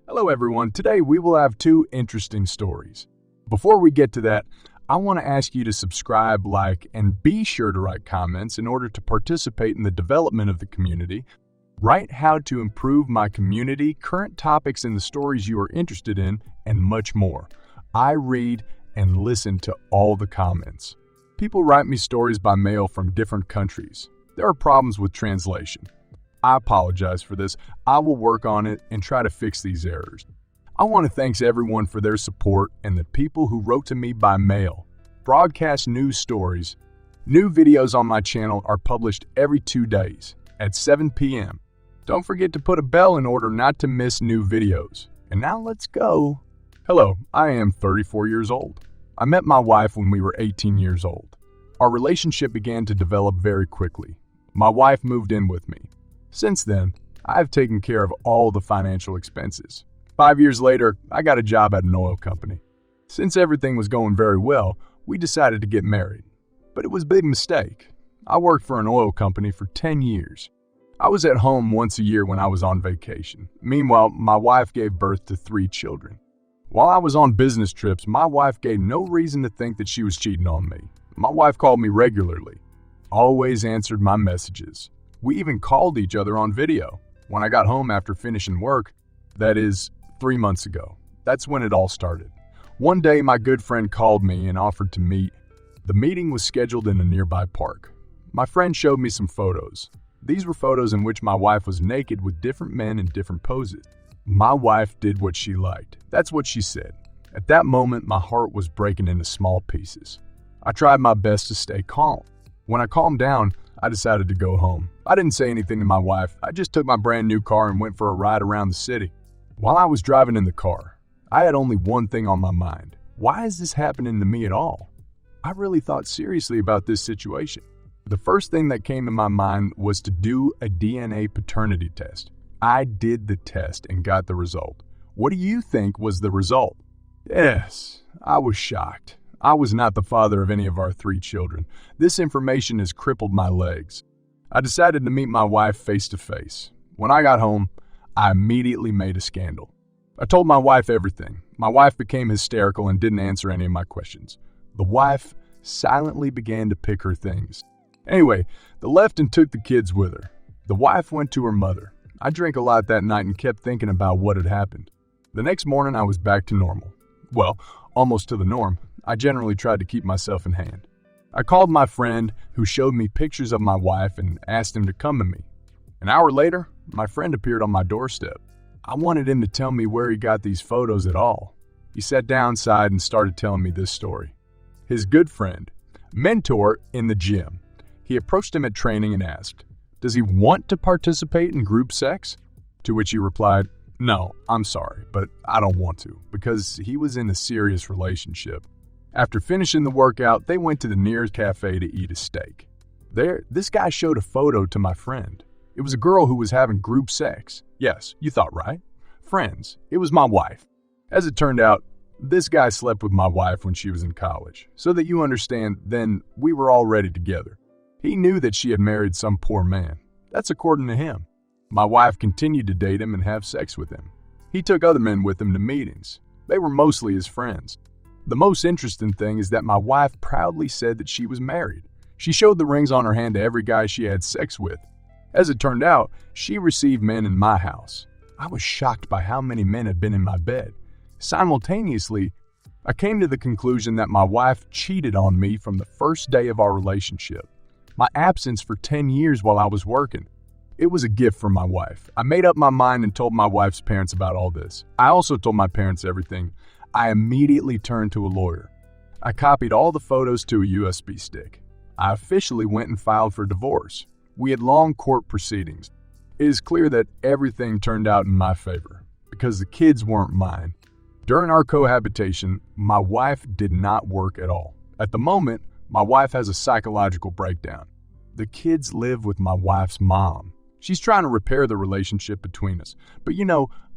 Hello everyone, today we will have two interesting stories. Before we get to that, I want to ask you to subscribe, like, and be sure to write comments in order to participate in the development of the community. Write how to improve my community, current topics in the stories you are interested in, and much more. I read and listen to all the comments. People write me stories by mail from different countries. There are problems with translation. I apologize for this. I will work on it and try to fix these errors. I want to thank everyone for their support and the people who wrote to me by mail. Broadcast news stories. New videos on my channel are published every 2 days at 7 p.m. Don't forget to put a bell in order not to miss new videos. And now let's go. Hello, I am 34 years old. I met my wife when we were 18 years old. Our relationship began to develop very quickly. My wife moved in with me. Since then, I've taken care of all the financial expenses. 5 years later, I got a job at an oil company. Since everything was going very well, we decided to get married. But it was a big mistake. I worked for an oil company for 10 years. I was at home once a year when I was on vacation. Meanwhile, my wife gave birth to 3 children. While I was on business trips, my wife gave no reason to think that she was cheating on me. My wife called me regularly, always answered my messages. We even called each other on video. When I got home after finishing work, that is 3 months ago, that's when it all started. One day, my good friend called me and offered to meet. The meeting was scheduled in a nearby park. My friend showed me some photos. These were photos in which my wife was naked with different men in different poses. My wife did what she liked. That's what she said. At that moment, my heart was breaking into small pieces. I tried my best to stay calm. When I calmed down, I decided to go home. I didn't say anything to my wife. I just took my brand new car and went for a ride around the city. While I was driving in the car, I had only one thing on my mind. Why is this happening to me at all? I really thought seriously about this situation. The first thing that came to my mind was to do a DNA paternity test. I did the test and got the result. What do you think was the result? Yes, I was shocked. I was not the father of any of our 3 children. This information has crippled my legs. I decided to meet my wife face to face. When I got home, I immediately made a scandal. I told my wife everything. My wife became hysterical and didn't answer any of my questions. The wife silently began to pick her things. Anyway, they left and took the kids with her. The wife went to her mother. I drank a lot that night and kept thinking about what had happened. The next morning, I was back to normal. Well, almost to the norm. I generally tried to keep myself in hand. I called my friend, who showed me pictures of my wife, and asked him to come to me. An hour later, my friend appeared on my doorstep. I wanted him to tell me where he got these photos at all. He sat downside and started telling me this story. His good friend, mentor in the gym, he approached him at training and asked, "Does he want to participate in group sex?" To which he replied, "No, I'm sorry, but I don't want to," because he was in a serious relationship. After finishing the workout, they went to the nearest cafe to eat a steak. There, this guy showed a photo to my friend. It was a girl who was having group sex. Yes, you thought right. Friends, it was my wife. As it turned out, this guy slept with my wife when she was in college. So that you understand, then we were already together. He knew that she had married some poor man. That's according to him. My wife continued to date him and have sex with him. He took other men with him to meetings. They were mostly his friends. The most interesting thing is that my wife proudly said that she was married. She showed the rings on her hand to every guy she had sex with. As it turned out, she received men in my house. I was shocked by how many men had been in my bed. Simultaneously, I came to the conclusion that my wife cheated on me from the first day of our relationship. My absence for 10 years while I was working. It was a gift from my wife. I made up my mind and told my wife's parents about all this. I also told my parents everything. I immediately turned to a lawyer. I copied all the photos to a USB stick. I officially went and filed for divorce. We had long court proceedings. It is clear that everything turned out in my favor, because the kids weren't mine. During our cohabitation, my wife did not work at all. At the moment, my wife has a psychological breakdown. The kids live with my wife's mom. She's trying to repair the relationship between us. But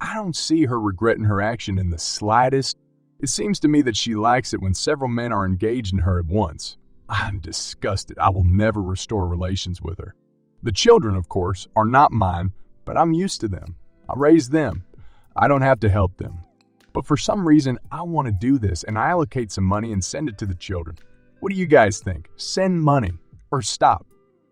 I don't see her regretting her action in the slightest. It seems to me that she likes it when several men are engaged in her at once. I'm disgusted. I will never restore relations with her. The children, of course, are not mine, but I'm used to them. I raised them. I don't have to help them. But for some reason, I want to do this and I allocate some money and send it to the children. What do you guys think? Send money or stop?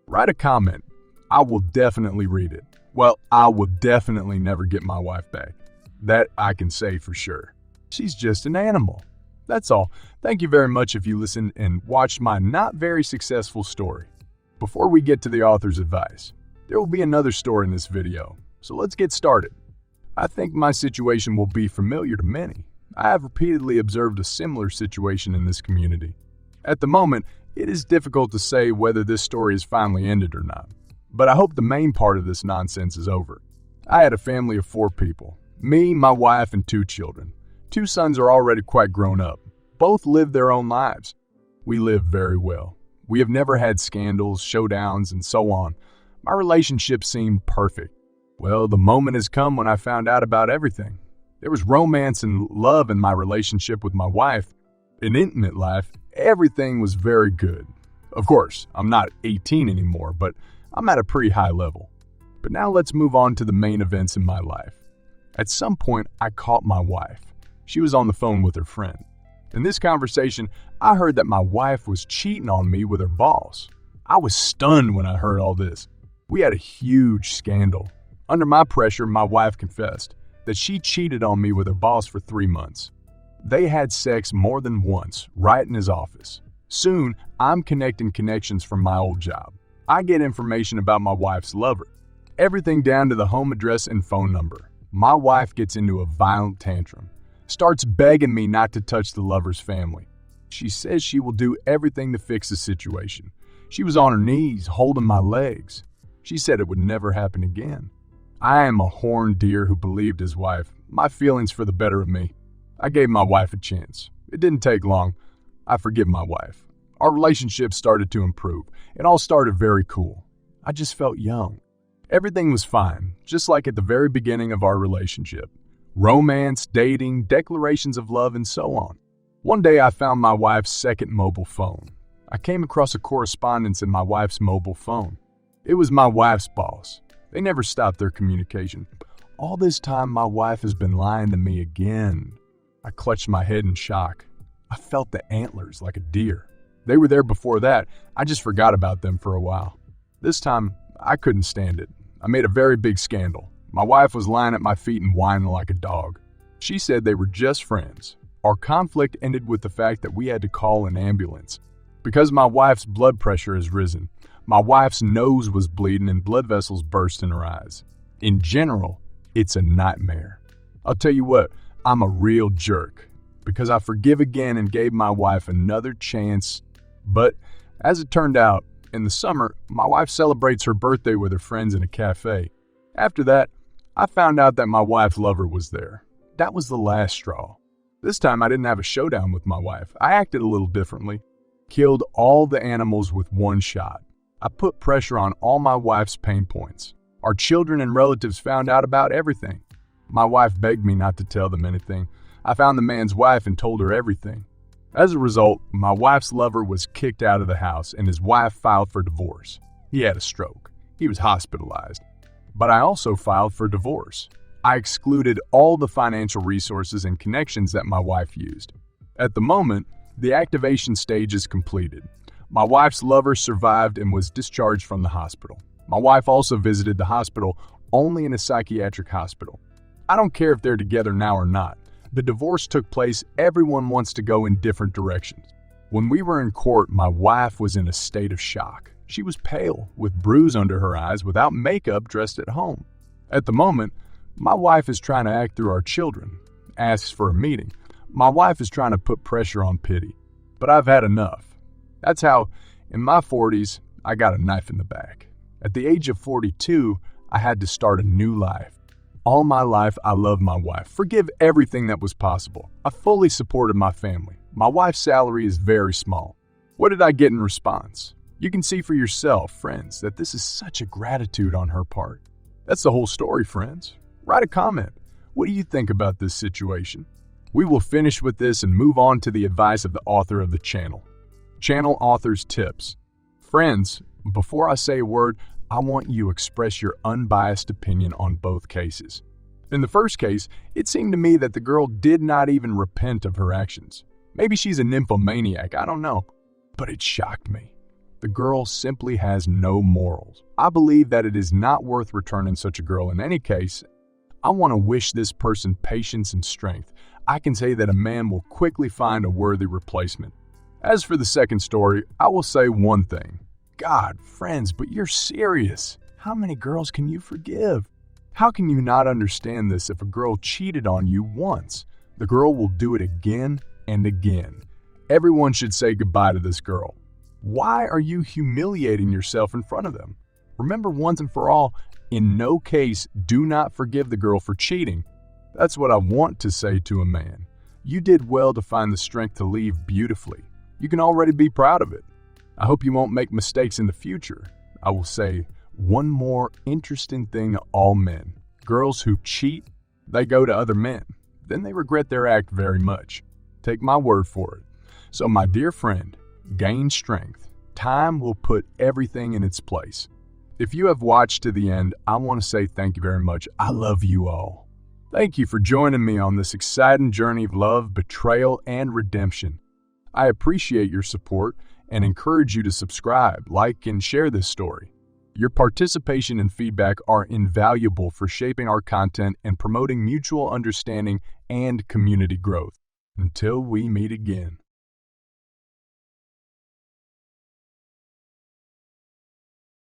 Write a comment. I will definitely read it. Well, I will definitely never get my wife back. That I can say for sure. She's just an animal. That's all. Thank you very much if you listened and watched my not very successful story. Before we get to the author's advice, there will be another story in this video, so let's get started. I think my situation will be familiar to many. I have repeatedly observed a similar situation in this community. At the moment, it is difficult to say whether this story is finally ended or not, but I hope the main part of this nonsense is over. I had a family of 4 people, me, my wife, and 2 children. 2 sons are already quite grown up. Both live their own lives. We live very well. We have never had scandals, showdowns, and so on. My relationship seemed perfect. Well, the moment has come when I found out about everything. There was romance and love in my relationship with my wife. In intimate life, everything was very good. Of course, I'm not 18 anymore, but I'm at a pretty high level. But now let's move on to the main events in my life. At some point, I caught my wife. She was on the phone with her friend. In this conversation, I heard that my wife was cheating on me with her boss. I was stunned when I heard all this. We had a huge scandal. Under my pressure, my wife confessed that she cheated on me with her boss for 3 months. They had sex more than once, right in his office. Soon, I'm connecting connections from my old job. I get information about my wife's lover. Everything down to the home address and phone number. My wife gets into a violent tantrum. Starts begging me not to touch the lover's family. She says she will do everything to fix the situation. She was on her knees, holding my legs. She said it would never happen again. I am a horned deer who believed his wife. My feelings for the better of me. I gave my wife a chance. It didn't take long. I forgive my wife. Our relationship started to improve. It all started very cool. I just felt young. Everything was fine, just like at the very beginning of our relationship. Romance, dating, declarations of love, and so on. One day I found my wife's second mobile phone. I came across a correspondence in my wife's mobile phone. It was my wife's boss. They never stopped their communication. All this time, my wife has been lying to me again. I clutched my head in shock. I felt the antlers like a deer. They were there before that. I just forgot about them for a while. This time, I couldn't stand it. I made a very big scandal. My wife was lying at my feet and whining like a dog. She said they were just friends. Our conflict ended with the fact that we had to call an ambulance. Because my wife's blood pressure has risen, my wife's nose was bleeding and blood vessels burst in her eyes. In general, it's a nightmare. I'll tell you what, I'm a real jerk. Because I forgive again and gave my wife another chance. But as it turned out, in the summer, my wife celebrates her birthday with her friends in a cafe. After that, I found out that my wife's lover was there. That was the last straw. This time I didn't have a showdown with my wife. I acted a little differently. Killed all the animals with one shot. I put pressure on all my wife's pain points. Our children and relatives found out about everything. My wife begged me not to tell them anything. I found the man's wife and told her everything. As a result, my wife's lover was kicked out of the house and his wife filed for divorce. He had a stroke. He was hospitalized. But I also filed for divorce. I excluded all the financial resources and connections that my wife used. At the moment, the activation stage is completed. My wife's lover survived and was discharged from the hospital. My wife also visited the hospital only in a psychiatric hospital. I don't care if they're together now or not. The divorce took place. Everyone wants to go in different directions. When we were in court, my wife was in a state of shock. She was pale, with bruise under her eyes, without makeup, dressed at home. At the moment, my wife is trying to act through our children, asks for a meeting. My wife is trying to put pressure on pity. But I've had enough. That's how, in my 40s, I got a knife in the back. At the age of 42, I had to start a new life. All my life, I loved my wife. Forgive everything that was possible. I fully supported my family. My wife's salary is very small. What did I get in response? You can see for yourself, friends, that this is such a gratitude on her part. That's the whole story, friends. Write a comment. What do you think about this situation? We will finish with this and move on to the advice of the author of the channel. Channel author's tips. Friends, before I say a word, I want you to express your unbiased opinion on both cases. In the first case, it seemed to me that the girl did not even repent of her actions. Maybe she's a nymphomaniac, I don't know. But it shocked me. The girl simply has no morals. I believe that it is not worth returning such a girl in any case. I want to wish this person patience and strength. I can say that a man will quickly find a worthy replacement. As for the second story, I will say one thing. God, friends, but you're serious. How many girls can you forgive? How can you not understand this if a girl cheated on you once? The girl will do it again and again. Everyone should say goodbye to this girl. Why are you humiliating yourself in front of them? Remember once and for all, in no case do not forgive the girl for cheating. That's what I want to say to a man. You did well to find the strength to leave beautifully. You can already be proud of it. I hope you won't make mistakes in the future. I will say one more interesting thing to all men. Girls who cheat, they go to other men. Then they regret their act very much. Take my word for it. So my dear friend, gain strength. Time will put everything in its place. If you have watched to the end, I want to say thank you very much. I love you all. Thank you for joining me on this exciting journey of love, betrayal, and redemption. I appreciate your support and encourage you to subscribe, like, and share this story. Your participation and feedback are invaluable for shaping our content and promoting mutual understanding and community growth. Until we meet again.